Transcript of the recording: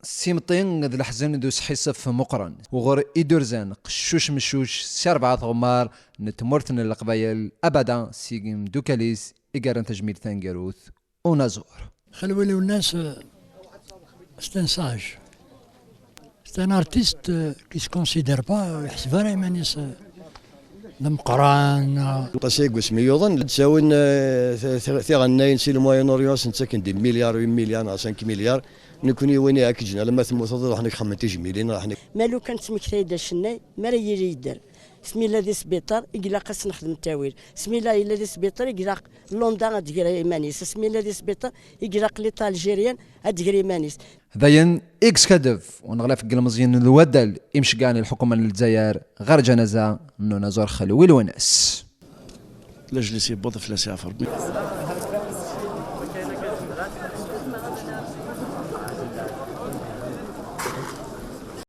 سيمطين ذا الحزن دوس حسف مقرن وغر إدرزان قشوش مشوش سربعة غمار نتمرتن القبايل أبدا سيجم دوكاليس إيجارن تجميل ثانجروث ونازور خلوا لي الناس استنساج un artiste qui se considère pas يحسب راه مانيس المقران قصيق اسمي يظن تساوين ثغناين سي الموين اوريوس نتسكن دي مليار مليار 5 مليار نكوني وين هاك جنا لما ثم تفضل راح نخمتي جميلين راح مالو كانت مكتايده شناي ما راه يدير سمي الله ذي سبيطار يقلا قاس نخدم التاويل سمي الله الا ذي سبيطار يقلا لوندا ديال ايمانيس سمي الله ذي سبيطار يقلا قليطه الجيريان ديال ايمانيس ذاين اكس كدف ونغلا في المزيان الودل يمشي كان الحكومه الجزائر غير جنازه انه نزور خلوي الوناس لا جلسي بوظف لا سافر